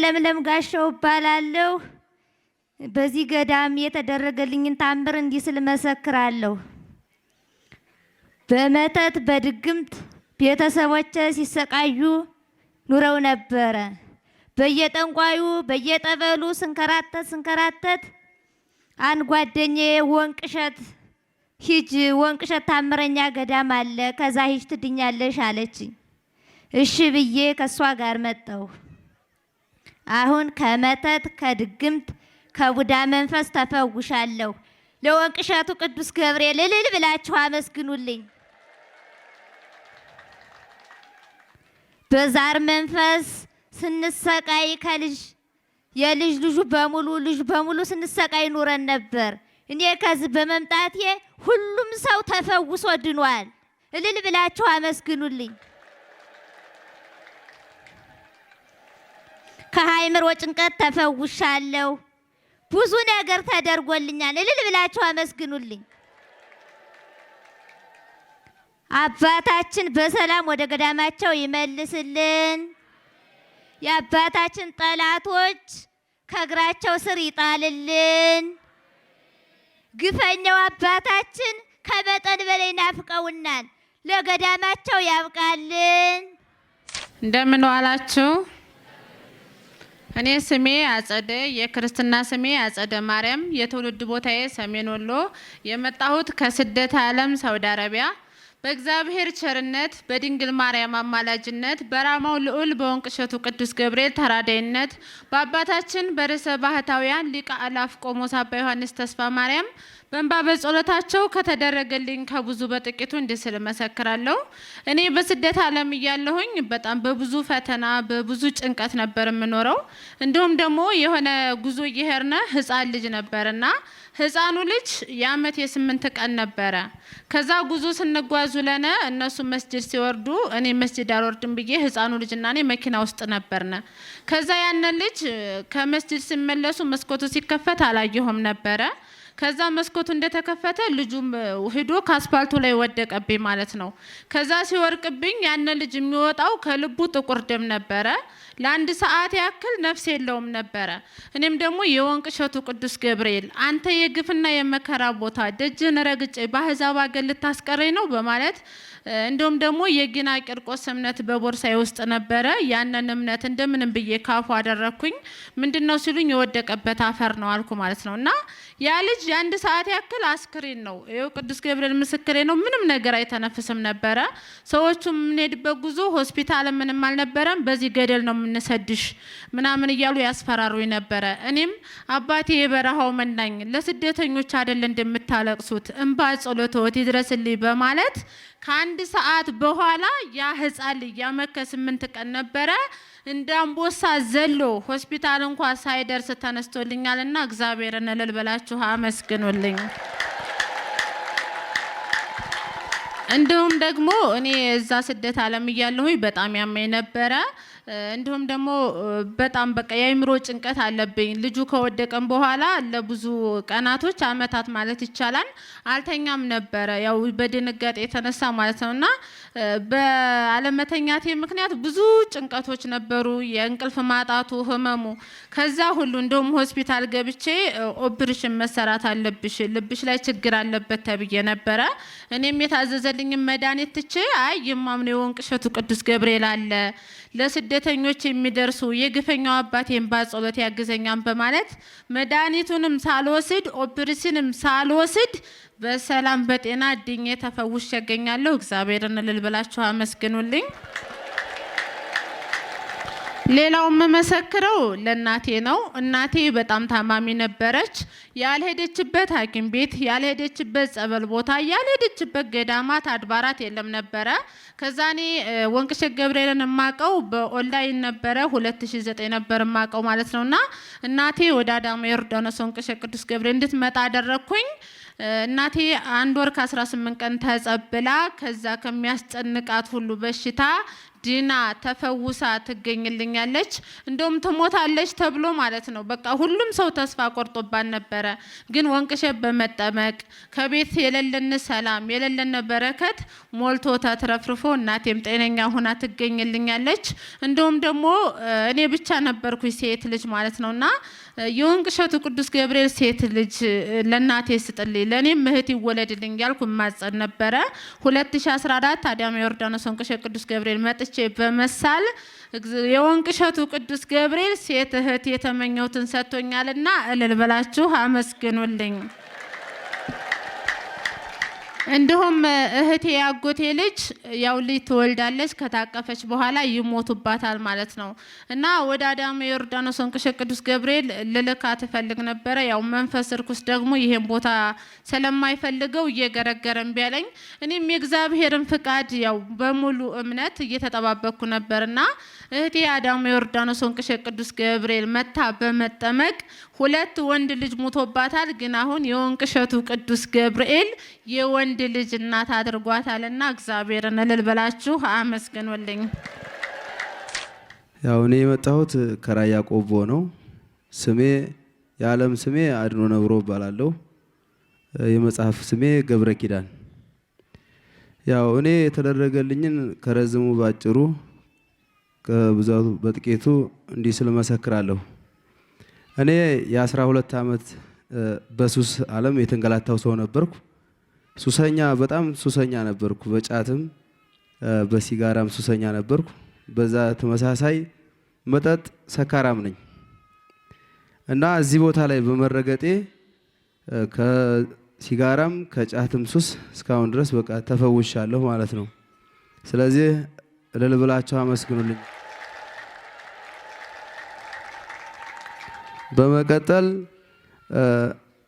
ለምለም ጋሻው እባላለሁ። በዚህ ገዳም የተደረገልኝን ታምር እንዲህ ስል መሰክራለሁ። በመተት በድግምት ቤተሰቦቼ ሲሰቃዩ ኑረው ነበረ። በየጠንቋዩ በየጠበሉ ስንከራተት አንድ ጓደኛዬ ወንቅሸት ሂጅ፣ ወንቅሸት ታምረኛ ገዳም አለ፣ ከዛ ሂጅ ትድኛለሽ አለችኝ። እሺ ብዬ ከሷ ጋር መጣሁ። አሁን ከመተት ከድግምት ከቡዳ መንፈስ ተፈውሻለሁ። ለወንቅሸቱ ቅዱስ ገብርኤል እልል ብላችሁ አመስግኑልኝ። በዛር መንፈስ ስንሰቃይ የልጅ ልጁ በሙሉ ስንሰቃይ ኑረን ነበር። እኔ ከዚህ በመምጣቴ ሁሉም ሰው ተፈውሶ ድኗል። እልል ብላችሁ አመስግኑልኝ። ከሃይምሮ ጭንቀት ተፈውሻለሁ። ብዙ ነገር ተደርጎልኛል። እልል ብላችሁ አመስግኑልኝ። አባታችን በሰላም ወደ ገዳማቸው ይመልስልን። የአባታችን ጠላቶች ከእግራቸው ስር ይጣልልን። ግፈኛው አባታችን ከመጠን በላይ ናፍቀውናል። ለገዳማቸው ያብቃልን። እንደምን ዋላችሁ? እኔ ስሜ አጸደ፣ የክርስትና ስሜ አጸደ ማርያም፣ የትውልድ ቦታዬ ሰሜን ወሎ፣ የመጣሁት ከስደት ዓለም ሳውዲ አረቢያ። በእግዚአብሔር ቸርነት በድንግል ማርያም አማላጅነት በራማው ልዑል በወንቅሸቱ ቅዱስ ገብርኤል ተራዳይነት በአባታችን በርዕሰ ባህታውያን ሊቀ አእላፍ ቆሞስ አባ ዮሐንስ ተስፋ ማርያም በእንባ በጸሎታቸው ከተደረገልኝ ከብዙ በጥቂቱ እንዲህ ስል መሰክራለሁ። እኔ በስደት ዓለም እያለሁኝ በጣም በብዙ ፈተና በብዙ ጭንቀት ነበር የምኖረው። እንዲሁም ደግሞ የሆነ ጉዞ እየሄድን ህፃን ልጅ ነበርና ህፃኑ ልጅ የአመት የ8 ቀን ነበረ። ከዛ ጉዞ ስንጓዙ ለነ እነሱ መስጂድ ሲወርዱ እኔ መስጂድ አልወርድም ብዬ ህፃኑ ልጅና እኔ መኪና ውስጥ ነበርነ። ከዛ ያን ልጅ ከመስጂድ ሲመለሱ መስኮቱ ሲከፈት አላየሁም ነበረ። ከዛ መስኮቱ እንደተከፈተ ልጁም ሄዶ ከአስፋልቱ ላይ ወደቀብኝ ማለት ነው። ከዛ ሲወርቅብኝ ያን ልጅ የሚወጣው ከልቡ ጥቁር ደም ነበረ። ለአንድ ሰዓት ያክል ነፍስ የለውም ነበረ። እኔም ደግሞ የወንቅሸቱ ቅዱስ ገብርኤል አንተ የግፍና የመከራ ቦታ ደጅን ረግጬ በአሕዛብ አገር ልታስቀረኝ ነው በማለት እንደውም ደግሞ የጊና ቂርቆስ እምነት በቦርሳዬ ውስጥ ነበረ። ያንን እምነት እንደምንም ብዬ ካፉ አደረኩኝ። ምንድነው ሲሉኝ የወደቀበት አፈር ነው አልኩ ማለት ነው። እና ያ ልጅ የአንድ ሰዓት ያክል አስክሬን ነው። ይኸው ቅዱስ ገብርኤል ምስክሬ ነው። ምንም ነገር አይተነፍስም ነበረ። ሰዎቹ የምንሄድበት ጉዞ ሆስፒታል ምንም አልነበረም። በዚህ ገደል ነው የምንሰድሽ ምናምን እያሉ ያስፈራሩኝ ነበረ። እኔም አባቴ የበረሃው መናኝ ለስደተኞች አይደል እንደምታለቅሱት እንባ ጸሎቶት ይድረስልኝ በማለት ከአንድ ሰዓት በኋላ ያ ህፃን ልጅ ያመከ 8 ቀን ነበረ እንደ አንበሳ ዘሎ ሆስፒታል እንኳን ሳይደርስ ተነስቶልኛልና እግዚአብሔርን እልል በላችሁ አመስግኑልኝ። እንዲሁም ደግሞ እኔ እዛ ስደት ዓለም እያለሁኝ በጣም ያመኝ ነበረ። እንዲሁም ደግሞ በጣም በቃ የአእምሮ ጭንቀት አለብኝ። ልጁ ከወደቀም በኋላ ለብዙ ቀናቶች አመታት ማለት ይቻላል አልተኛም ነበረ፣ ያው በድንጋጤ የተነሳ ማለት ነውና በአለመተኛቴ ምክንያት ብዙ ጭንቀቶች ነበሩ። የእንቅልፍ ማጣቱ ህመሙ ከዛ ሁሉ እንደውም ሆስፒታል ገብቼ ኦፕሬሽን መሰራት አለብሽ ልብሽ ላይ ችግር አለበት ተብዬ ነበረ። እኔም የታዘዘልኝ መድኃኒት ትቼ አይ የማምነው የወንቅሸቱ ቅዱስ ገብርኤል አለ ለስደተኞች የሚደርሱ የግፈኛው አባቴን ባጸሎት ያግዘኛም በማለት መድኃኒቱንም ሳልወስድ ኦፕሬሽንም ሳልወስድ በሰላም በጤና ድኜ ተፈውሼ እገኛለሁ። እግዚአብሔርን እልል ብላችሁ አመስግኑልኝ። ሌላው መመሰክረው ለእናቴ ነው። እናቴ በጣም ታማሚ ነበረች። ያልሄደችበት ሐኪም ቤት፣ ያልሄደችበት ጸበል ቦታ፣ ያልሄደችበት ገዳማት አድባራት የለም ነበረ። ከዛኔ ወንቅሸት ገብርኤልን ማቀው በኦንላይን ነበረ 2009 ነበር ማቀው ማለት ነውና እናቴ ወደ አዳማ ዮርዳኖስ ወንቅሸት ቅዱስ ገብርኤል እንድትመጣ አደረኩኝ። እናቴ 1 ወር ከ18 ቀን ተጸብላ ከዛ ከሚያስጨንቃት ሁሉ በሽታ ድና ተፈውሳ ትገኝልኛለች። እንደውም ትሞታለች ተብሎ ማለት ነው። በቃ ሁሉም ሰው ተስፋ ቆርጦባት ነበረ። ግን ወንቅሸት በመጠመቅ ከቤት የሌለን ሰላም የሌለን በረከት ሞልቶ ተትረፍርፎ እናቴም ጤነኛ ሆና ትገኝልኛለች። እንደውም ደግሞ እኔ ብቻ ነበርኩኝ ሴት ልጅ ማለት ነውና የወንቅሸቱ ቅዱስ ገብርኤል ሴት ልጅ ለእናቴ ስጥልኝ ለኔም እህት ይወለድልኝ ያልኩ ማጸን ነበረ። 2014 አዳማ ዮርዳኖስ ወንቅሸት ቅዱስ ገብርኤል መጥቼ በመሳል የወንቅሸቱ ቅዱስ ገብርኤል ሴት እህት የተመኘሁትን ሰጥቶኛልና እልል ብላችሁ አመስግኑልኝ። እንዲሁም እህቴ ያጎቴ ልጅ ያው ልጅ ትወልዳለች ከታቀፈች በኋላ ይሞቱባታል ማለት ነው እና ወደ አዳማ ዮርዳኖስ ወንቅሸት ቅዱስ ገብርኤል ልልካት እፈልግ ነበረ። ያው መንፈስ ርኩስ ደግሞ ይሄን ቦታ ስለማይፈልገው እየገረገረን ቢያለኝ እኔም የእግዚአብሔርን ፍቃድ ያው በሙሉ እምነት እየተጠባበቅኩ ነበርና እህቴ አዳማ ዮርዳኖስ ወንቅሸት ቅዱስ ገብርኤል መታ በመጠመቅ 2 ወንድ ልጅ ሞቶባታል። ግን አሁን የወንቅሸቱ ቅዱስ ገብርኤል የወንድ ልጅ እናት አድርጓታልና እግዚአብሔርን እልል በላችሁ አመስግኑልኝ። ያው እኔ የመጣሁት ከራያ ቆቦ ነው። ስሜ የዓለም ስሜ አድኖ ነብሮ እባላለሁ። የመጽሐፍ ስሜ ገብረ ኪዳን። ያው እኔ የተደረገልኝን ከረዝሙ ባጭሩ ከብዛቱ በጥቂቱ እንዲህ ስል መሰክራለሁ። እኔ የ12 ዓመት በሱስ ዓለም የተንገላታው ሰው ነበርኩ። ሱሰኛ በጣም ሱሰኛ ነበርኩ። በጫትም በሲጋራም ሱሰኛ ነበርኩ። በዛ ተመሳሳይ መጠጥ ሰካራም ነኝ እና እዚህ ቦታ ላይ በመረገጤ ከሲጋራም ከጫትም ሱስ እስካሁን ድረስ በቃ ተፈውሻለሁ ማለት ነው። ስለዚህ እልል ብላችሁ አመስግኑልኝ። በመቀጠል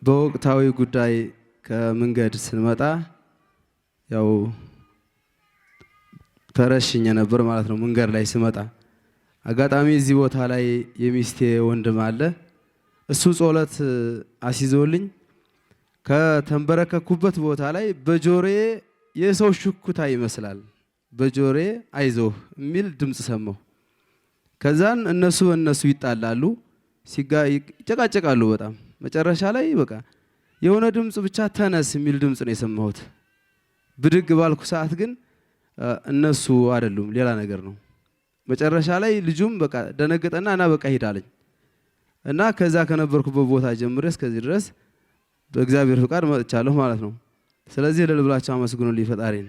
በወቅታዊ ጉዳይ ከመንገድ ስንመጣ ያው ተረሽኘ ነበር ማለት ነው። መንገድ ላይ ስመጣ አጋጣሚ እዚህ ቦታ ላይ የሚስቴ ወንድም አለ። እሱ ጸሎት አሲዞልኝ ከተንበረከኩበት ቦታ ላይ በጆሮዬ የሰው ሽኩታ ይመስላል በጆሮዬ አይዞህ የሚል ድምጽ ሰማሁ። ከዛን እነሱ ይጣላሉ፣ ይጨቃጨቃሉ በጣም መጨረሻ ላይ በቃ የሆነ ድምጽ ብቻ ተነስ የሚል ድምጽ ነው የሰማሁት። ብድግ ባልኩ ሰዓት ግን እነሱ አይደሉም ሌላ ነገር ነው። መጨረሻ ላይ ልጁም በቃ ደነገጠና እና በቃ ሄዳለኝ እና ከዛ ከነበርኩበት ቦታ ጀምሬ እስከዚህ ድረስ በእግዚአብሔር ፍቃድ መጥቻለሁ ማለት ነው። ስለዚህ እልል ብላችሁ አመስግኑልኝ ፈጣሪን።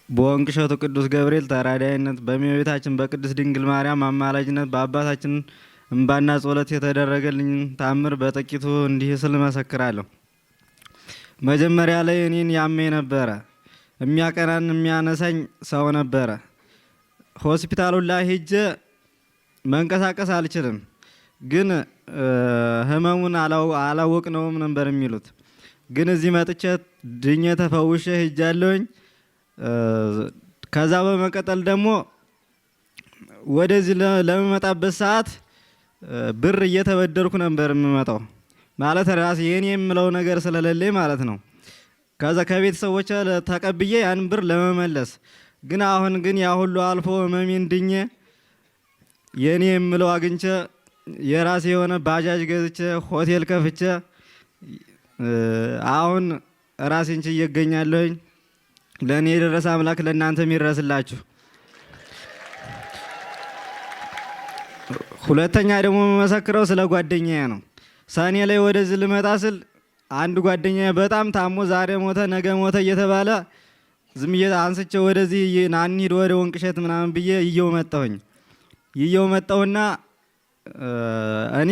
በወንቅሸቱ ቅዱስ ገብርኤል ተራዳይነት በእመቤታችን በቅድስት ድንግል ማርያም አማላጅነት በአባታችን እንባና ጸሎት የተደረገልኝ ታምር በጥቂቱ እንዲህ ስል መሰክራለሁ። መጀመሪያ ላይ እኔን ያመኝ ነበረ። የሚያቀናን የሚያነሳኝ ሰው ነበረ። ሆስፒታሉ ላይ ሄጄ መንቀሳቀስ አልችልም፣ ግን ህመሙን አላወቅነውም ነበር የሚሉት። ግን እዚህ መጥቼ ድኜ ተፈውሼ ሄጃለሁኝ። ከዛ በመቀጠል ደግሞ ወደዚህ ለመመጣበት ሰዓት ብር እየተበደርኩ ነበር የምመጣው። ማለት ራሴ የኔ የምለው ነገር ስለሌለኝ ማለት ነው። ከዛ ከቤተሰቦቼ ተቀብዬ ያን ብር ለመመለስ ግን አሁን ግን ያ ሁሉ አልፎ ህመሜን ድኜ የኔ የምለው አግኝቼ የራሴ የሆነ ባጃጅ ገዝቼ ሆቴል ከፍቼ አሁን ራሴን ችዬ እገኛለሁኝ። ለእኔ የደረሰ አምላክ ለእናንተም ይድረስላችሁ። ሁለተኛ ደግሞ የምመሰክረው ስለ ጓደኛዬ ነው። ሰኔ ላይ ወደዚህ ልመጣ ስል አንድ ጓደኛዬ በጣም ታሞ ዛሬ ሞተ ነገ ሞተ እየተባለ ዝም አንስቼ ወደዚህ እንሂድ ወደ ወንቅሸት ምናምን ብዬ ይየው መጣሁና እኔ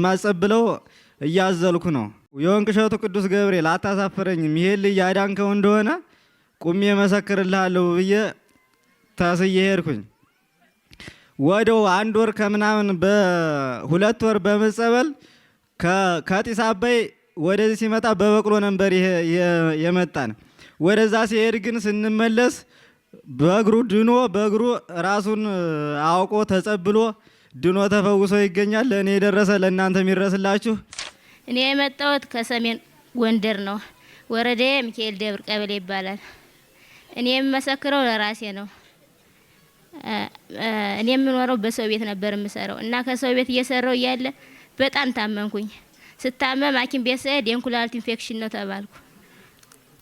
ማጸብለው እያዘልኩ ነው። የወንቅሸቱ ቅዱስ ገብርኤል አታሳፍረኝም፣ ይሄ ልጅ ያዳንከው እንደሆነ ቁሜ መሰክርልሃለሁ ብዬ ታስዬ ሄድኩኝ። ወደው 1 ወር ከምናምን በ2 ወር በመጸበል ከጢስ አባይ ወደዚህ ሲመጣ በበቅሎ ነበር የመጣን። ወደዛ ሲሄድ ግን ስንመለስ በእግሩ ድኖ በእግሩ ራሱን አውቆ ተጸብሎ ድኖ ተፈውሶ ይገኛል። ለእኔ የደረሰ ለእናንተ የሚደርስላችሁ። እኔ የመጣሁት ከሰሜን ጎንደር ነው። ወረዳዬ ሚካኤል ደብር ቀበሌ ይባላል እኔ የምመሰክረው ለራሴ ነው። እኔ የምኖረው በሰው ቤት ነበር የምሰራው እና ከሰው ቤት እየሰራው እያለ በጣም ታመምኩኝ። ስታመም ሐኪም ቤት ስሄድ የኩላሊት ኢንፌክሽን ነው ተባልኩ።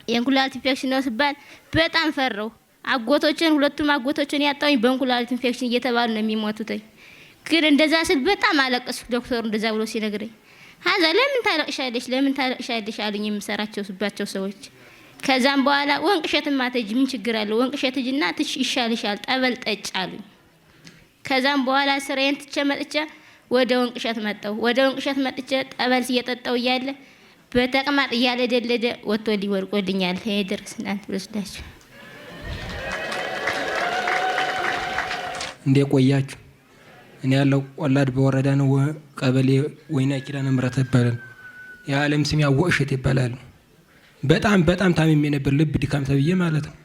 የኩላሊት ኢንፌክሽን ነው ሲባል በጣም ፈራው። ሁለቱም አጎቶችን ያጣውኝ በኩላሊት ኢንፌክሽን እየተባሉ ነው የሚሞቱትኝ። ግን እንደዛ ስል በጣም አለቀስኩ። ዶክተሩ እንደዛ ብሎ ሲነግረኝ ሀዛ ለምን ታለቅሻለሽ አሉኝ የምሰራቸው ሰዎች። ከዛም በኋላ ወንቅሸትማ ትሄጂ ምን ችግር አለው? ወንቅሸት ሂጂና ይሻልሻል፣ ጠበል ጠጭ አሉኝ። ከዛም በኋላ ስራዬን ትቼ መጥቼ ወደ ወንቅሸት መጣሁ። ወደ ወንቅሸት መጥቼ ጠበል እየጠጣሁ እያለ በተቅማጥ እያለደለደ ወጥቶ ሊወርቆልኛል። ይሄ ድረስ እናንተ ብለስላችሁ እንዴ ቆያችሁ? እኔ ያለው ወላድ በወረዳ ነው። ቀበሌ ወይና ኪዳነ ምሕረት ይባላል። የዓለም ስም ያወቅሸት ይባላል። በጣም ታምሜ ነበር፣ ልብ ድካም ተብዬ ማለት ነው።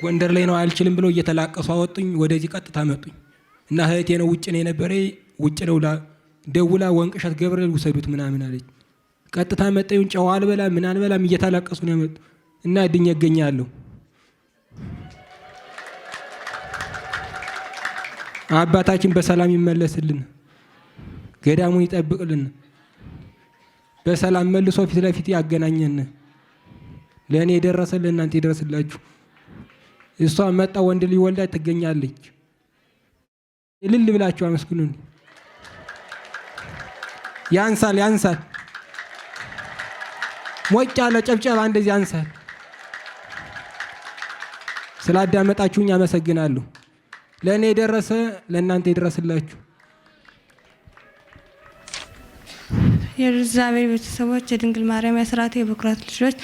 ጎንደር ላይ ነው አልችልም ብለው እየተላቀሱ አወጡኝ። ወደዚህ ቀጥታ መጡኝ እና እህቴ ነው ውጭ ነው የነበረ ውጭ ነው ደውላ ወንቅሸት ገብርኤል ውሰዱት ምናምን አለች። ቀጥታ መጣዩን ጨው አልበላ ምን አልበላም እየተላቀሱ ነው ያመጡ እና ድኜ እገኛለሁ። አባታችን በሰላም ይመለስልን፣ ገዳሙን ይጠብቅልን፣ በሰላም መልሶ ፊት ለፊት ያገናኘን። ለእኔ የደረሰ ለእናንተ ይደረስላችሁ። እሷ መጣ ወንድ ልጅ ወልዳ ትገኛለች። እልል ብላችሁ አመስግኑን። ያንሳል ሞቅ ያለ ጨብጨባ እንደዚህ ያንሳል። ስላዳመጣችሁኝ አመሰግናለሁ። ለእኔ የደረሰ ለእናንተ ይድረስላችሁ። የእግዚአብሔር ቤተሰቦች፣ የድንግል ማርያም የአስራት የበኩራት ልጆች፣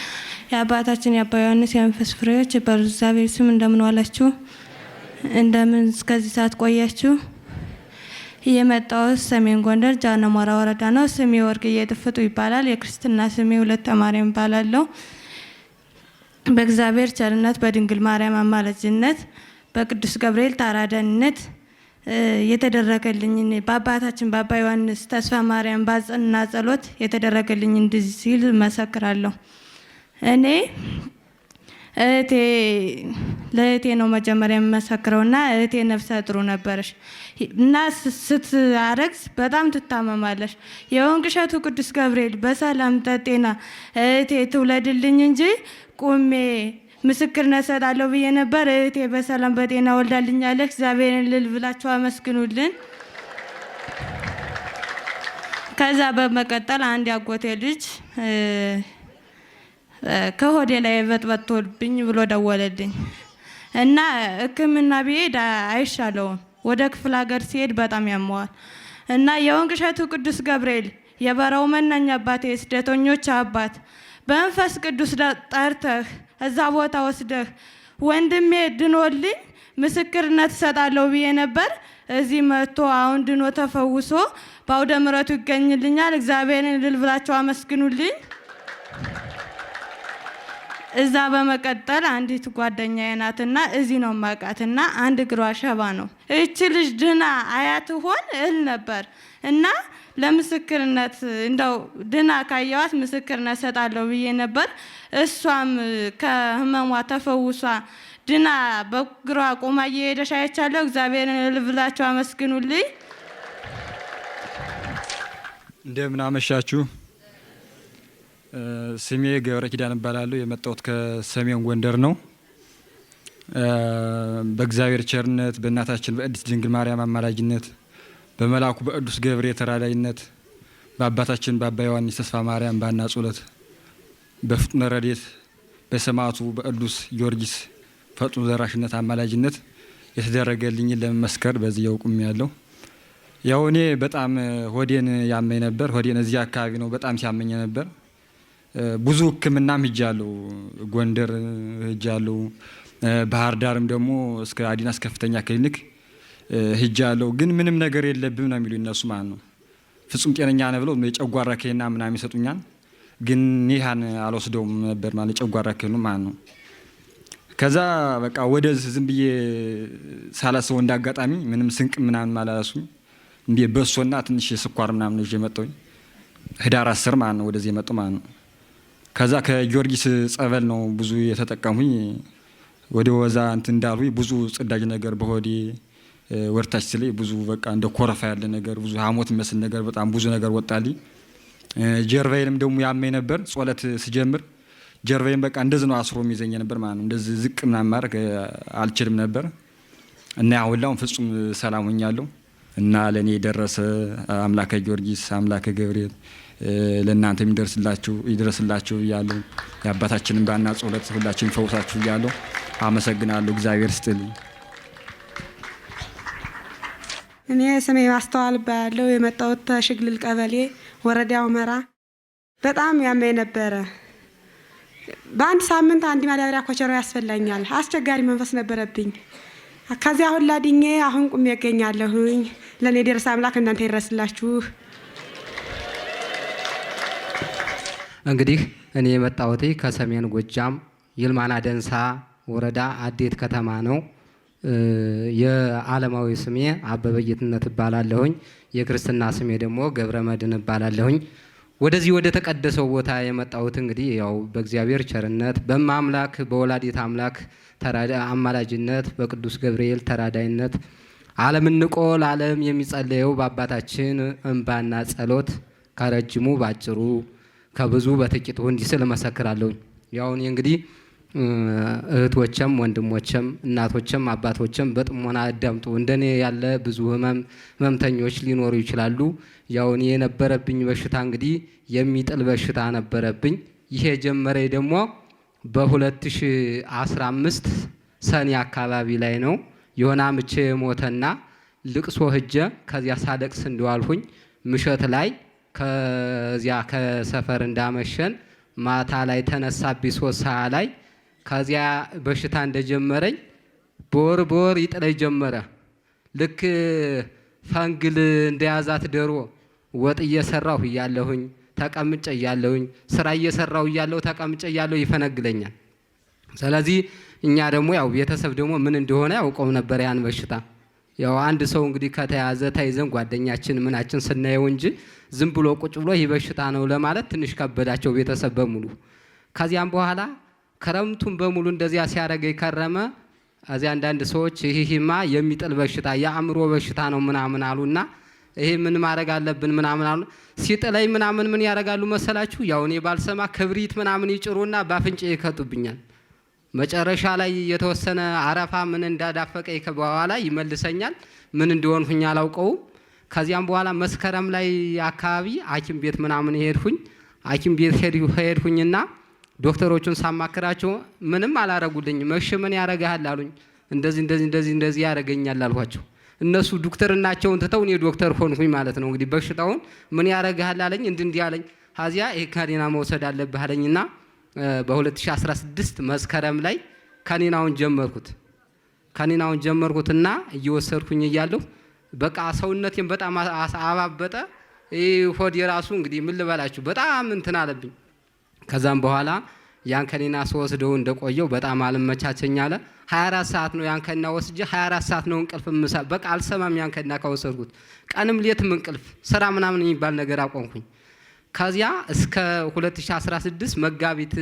የአባታችን የአባ ዮሐንስ የመንፈስ ፍሬዎች በእግዚአብሔር ስም እንደምን ዋላችሁ? እንደምን እስከዚህ ሰዓት ቆያችሁ? የመጣሁት ሰሜን ጎንደር ጃና ሞራ ወረዳ ነው። ስሜ ወርቅዬ ጥፍጡ ይባላል። የክርስትና ስሜ ሁለተ ማርያም ይባላለሁ። በእግዚአብሔር ቸርነት በድንግል ማርያም አማላጅነት በቅዱስ ገብርኤል ተራዳኢነት የተደረገልኝ በአባታችን በአባ ዮሐንስ ተስፋ ማርያም ባጽና ጸሎት የተደረገልኝ እንደዚህ ሲል መሰክራለሁ። እኔ ለእህቴ ነው መጀመሪያ የምመሰክረውና እህቴ ነፍሰ ጥሩ ነበረች እና ስትአረግዝ በጣም ትታመማለች። የወንቅሸቱ ቅዱስ ገብርኤል በሰላም ጠጤና እህቴ ትውለድልኝ እንጂ ቁሜ ምስክርነት እሰጣለሁ ብዬ ነበር። እህቴ በሰላም በጤና ወልዳልኛለች። እግዚአብሔርን እልል ብላችሁ አመስግኑልን። ከዛ በመቀጠል አንድ ያጎቴ ልጅ ከሆዴ ላይ በጥብጦብኝ ብሎ ደወለልኝ እና ሕክምና ብሄድ አይሻለውም። ወደ ክፍለ ሀገር ሲሄድ በጣም ያመዋል እና የወንቅሸቱ ቅዱስ ገብርኤል የበረው መናኛ አባቴ የስደተኞች አባት በመንፈስ ቅዱስ ጠርተህ እዛ ቦታ ወስደህ ወንድሜ ድኖልኝ ምስክርነት እሰጣለሁ ብዬ ነበር። እዚህ መጥቶ አሁን ድኖ ተፈውሶ በአውደ ምሕረቱ ይገኝልኛል። እግዚአብሔርን እልል ብላችሁ አመስግኑልኝ። እዛ በመቀጠል አንዲት ጓደኛዬ ናትና እዚህ ነው ማቃትና አንድ እግሯ ሸባ ነው። እቺ ልጅ ድና አያት ሆን እል ነበር እና ለምስክርነት እንደው ድና ካየዋት ምስክርነት እሰጣለሁ ብዬ ነበር። እሷም ከህመሟ ተፈውሷ ድና በእግሯ ቆማ እየሄደች አይቻለሁ። እግዚአብሔርን እልል ብላችሁ አመስግኑልኝ። እንደምን አመሻችሁ። ስሜ ገብረ ኪዳን እባላለሁ። የመጣሁት ከሰሜን ጎንደር ነው። በእግዚአብሔር ቸርነት በእናታችን በቅድስት ድንግል ማርያም አማላጅነት በመልአኩ በቅዱስ ገብርኤል ተራዳኢነት በአባታችን በአባ ዮሐንስ ተስፋ ማርያም ባና ጸሎት በፍጡነ ረድኤት በሰማዕቱ በቅዱስ ጊዮርጊስ ፈጥኖ ደራሽነት አማላጅነት የተደረገልኝን ለመመስከር በዚህ ያውቁም ያለው ያው እኔ በጣም ሆዴን ያመኝ ነበር። ሆዴን እዚህ አካባቢ ነው በጣም ሲያመኝ ነበር። ብዙ ሕክምናም ሄጃለሁ። ጎንደር ሄጃለሁ። ባህር ዳርም ደግሞ እስከ አዲናስ ከፍተኛ ክሊኒክ ሄጃለሁ። ግን ምንም ነገር የለብም ነው የሚሉኝ እነሱ ማለት ነው። ፍጹም ጤነኛ ነህ ብለው የጨጓራ ክኒና ምናምን ይሰጡኛል። ግን ይሄን አልወስደውም ነበር ማለት የጨጓራ ክኒኑ ማለት ነው። ከዛ በቃ ወደዚህ ዝም ብዬ ሳላስበው እንዳጋጣሚ ምንም ስንቅ ምናምን ማላላሱኝ እንዴ በሶና ትንሽ ስኳር ምናምን ይዤ መጣሁኝ። ህዳር 10 ማለት ነው ወደዚህ መጣሁ ማለት ነው። ከዛ ከጊዮርጊስ ጸበል ነው ብዙ የተጠቀሙኝ። ወደ ወዛ እንትን እንዳሉ ብዙ ጽዳጅ ነገር በሆዴ ወርታች ስለይ ብዙ በቃ እንደ ኮረፋ ያለ ነገር ብዙ ሐሞት መስል ነገር በጣም ብዙ ነገር ወጣልኝ። ጀርባዬንም ደግሞ ያመኝ ነበር። ጾለት ስጀምር ጀርባዬን በቃ እንደዚህ ነው አስሮ የሚይዘኝ ነበር ማለት ነው። እንደዚህ ዝቅ ምናምን ማድረግ አልችልም ነበር እና አሁን ላይ ፍጹም ሰላም ሆኛለሁ። እና ለኔ የደረሰ አምላከ ጊዮርጊስ አምላከ ገብርኤል ለእናንተ ይድረስላችሁ እያለሁ የአባታችንን ባና ጸሎት ሁላችን ፈውሳችሁ እያለሁ አመሰግናለሁ። እግዚአብሔር ይስጥልኝ። እኔ ስሜ ማስተዋል እባላለሁ። የመጣሁት ተሽግልል ቀበሌ ወረዳ ሁመራ። በጣም ያመኝ ነበረ። በአንድ ሳምንት አንድ ማዳበሪያ ኮቸሮ ያስፈላኛል። አስቸጋሪ መንፈስ ነበረብኝ። ከዚያ ሁላ ድኜ አሁን ቁሜ እገኛለሁኝ። ለኔ የደረሰ አምላክ እናንተ ይድረስላችሁ። እንግዲህ እኔ የመጣሁት ከሰሜን ጎጃም ይልማና ደንሳ ወረዳ አዴት ከተማ ነው። የዓለማዊ ስሜ አበበ ጌትነት እባላለሁኝ። የክርስትና ስሜ ደግሞ ገብረ መድን እባላለሁኝ። ወደዚህ ወደ ተቀደሰው ቦታ የመጣሁት እንግዲህ ያው በእግዚአብሔር ቸርነት በማምላክ በወላዲት አምላክ አማላጅነት በቅዱስ ገብርኤል ተራዳይነት ዓለምን ንቆ ለዓለም የሚጸለየው በአባታችን እንባና ጸሎት ከረጅሙ ባጭሩ ከብዙ በጥቂቱ እንዲህ ስል እመሰክራለሁ። ያው እኔ እንግዲህ እህቶችም ወንድሞችም እናቶችም አባቶችም በጥሞና አዳምጡ። እንደኔ ያለ ብዙ ህመምተኞች ሊኖሩ ይችላሉ። ያው እኔ የነበረብኝ በሽታ እንግዲህ የሚጥል በሽታ ነበረብኝ። ይሄ ጀመረኝ ደግሞ በ2015 ሰኔ አካባቢ ላይ ነው። የሆነ አምቼ ሞተና ልቅሶ ሂጄ ከዚያ ሳለቅስ እንደዋልሁኝ ምሽት ላይ ከዚያ ከሰፈር እንዳመሸን ማታ ላይ ተነሳብኝ 3 ሰዓት ላይ። ከዚያ በሽታ እንደጀመረኝ በወር ይጥለኝ ጀመረ። ልክ ፈንግል እንደያዛት ዶሮ ወጥ እየሰራሁ እያለሁኝ ተቀምጬ እያለሁኝ ስራ እየሰራሁ እያለሁ ተቀምጬ እያለሁ ይፈነግለኛል። ስለዚህ እኛ ደግሞ ያው ቤተሰብ ደግሞ ምን እንደሆነ ያውቀው ነበር ያን በሽታ። ያው አንድ ሰው እንግዲህ ከተያዘ ተይዘን ጓደኛችን ምናችን ስናየው እንጂ ዝም ብሎ ቁጭ ብሎ ይህ በሽታ ነው ለማለት ትንሽ ከበዳቸው ቤተሰብ በሙሉ። ከዚያም በኋላ ክረምቱን በሙሉ እንደዚያ ሲያደርገኝ ከረመ። እዚያ አንዳንድ ሰዎች ይሄማ የሚጥል በሽታ የአእምሮ በሽታ ነው ምናምን አሉና ይሄ ምን ማድረግ አለብን ምናምን አሉ። ሲጥለኝ ምናምን ምን ያደርጋሉ መሰላችሁ? ያው እኔ ባልሰማ ክብሪት ምናምን ይጭሩና ባፍንጬ ይከቱብኛል። መጨረሻ ላይ የተወሰነ አረፋ ምን እንዳዳፈቀኝ በኋላ ይመልሰኛል። ምን እንደሆንኩኝ አላውቀውም። ከዚያም በኋላ መስከረም ላይ አካባቢ ሐኪም ቤት ምናምን ሄድኩኝ። ሐኪም ቤት ሄድኩኝና ዶክተሮቹን ሳማክራቸው ምንም አላረጉልኝም። እሺ ምን ያረጋል አሉኝ። እንደዚህ ያረገኛል አልኳቸው። እነሱ ዶክተርናቸውን ትተው እኔ ዶክተር ሆንኩኝ ማለት ነው። እንግዲህ በሽታውን ምን ያረጋል አለኝ። እንዲህ አለኝ። ከዚያ ይሄ ከኒና መውሰድ አለብህ አለኝና በ2016 መስከረም ላይ ከኒናውን ጀመርኩትና እየወሰድኩኝ እያለሁ በቃ ሰውነቴን በጣም አባበጠ። ሆድ የራሱ እንግዲህ ምን ልበላችሁ በጣም እንትን አለብኝ። ከዛም በኋላ ያን ከኒና ስወስደው እንደቆየው በጣም አልመቻቸኝ አለ። 24 ሰዓት ነው ያን ከኒና ወስጄ 24 ሰዓት ነው እንቅልፍ በቃ አልሰማም። ያን ከኒና ከወሰድኩት ቀንም ሌትም እንቅልፍ ስራ ምናምን የሚባል ነገር አቆምኩኝ። ከዚያ እስከ 2016 መጋቢት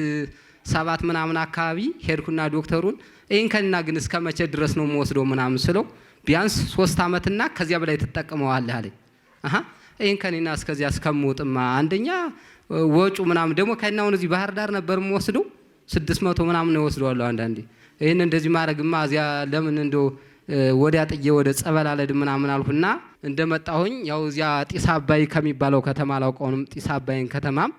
7 ምናምን አካባቢ ሄድኩና ዶክተሩን ይሄን ከኒና ግን እስከ መቼ ድረስ ነው የምወስደው ምናምን ስለው ቢያንስ 3 ዓመትና ከዚያ በላይ ተጠቅመዋለህ አለኝ። ይሄን ከኒና እስከዚያ እስከምወጥማ አንደኛ ወጩ ምናምን ደግሞ ከኒናውን እዚህ ባህር ዳር ነበር የምወስደው 600 ምናምን ነው ወስደዋለሁ አንዳንዴ። ይሄን እንደዚህ ማድረግማ እዚያ ለምን እንደው ወዲያ ጥዬ ወደ ጸበል አለድ ምናምን አልኩና እንደመጣሁኝ ያው እዚያ ጢስ አባይ ከሚባለው ከተማ አላውቀውንም። ጢስ አባይን ከተማም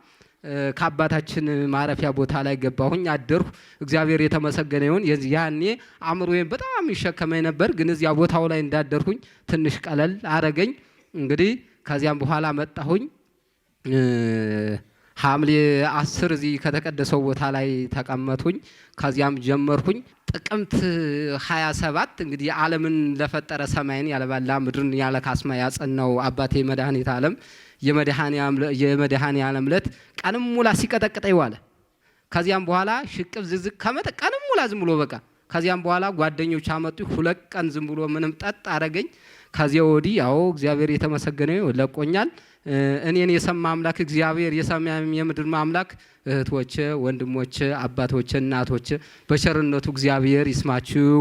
ከአባታችን ማረፊያ ቦታ ላይ ገባሁኝ አደርኩ። እግዚአብሔር የተመሰገነ ይሁን። ያኔ አእምሮዬን በጣም ይሸከመኝ ነበር፣ ግን እዚያ ቦታው ላይ እንዳደርኩኝ ትንሽ ቀለል አረገኝ። እንግዲህ ከዚያም በኋላ መጣሁኝ። ሐምሌ 10 እዚህ ከተቀደሰው ቦታ ላይ ተቀመጥኩኝ። ከዚያም ጀመርኩኝ። ጥቅምት 27 እንግዲህ ዓለምን ለፈጠረ ሰማይን ያለባላ ምድርን ያለ ካስማ ያጸናው አባቴ መድኃኒተ ዓለም የመድኃኔ ዓለም ዕለት ቀንም ሙላ ሲቀጠቅጠኝ ዋለ። ከዚያም በኋላ ሽቅብ ዝዝቅ ከመጠ ቀንም ሙላ ዝም ብሎ በቃ። ከዚያም በኋላ ጓደኞች አመጡ። 2 ቀን ዝም ብሎ ምንም ጠጥ አረገኝ። ከዚያ ወዲህ ያው እግዚአብሔር የተመሰገነ ለቆኛል። እኔን የሰማ አምላክ እግዚአብሔር የሰማይም የምድር አምላክ እህቶቼ፣ ወንድሞቼ፣ አባቶቼ፣ እናቶቼ በቸርነቱ እግዚአብሔር ይስማችሁ።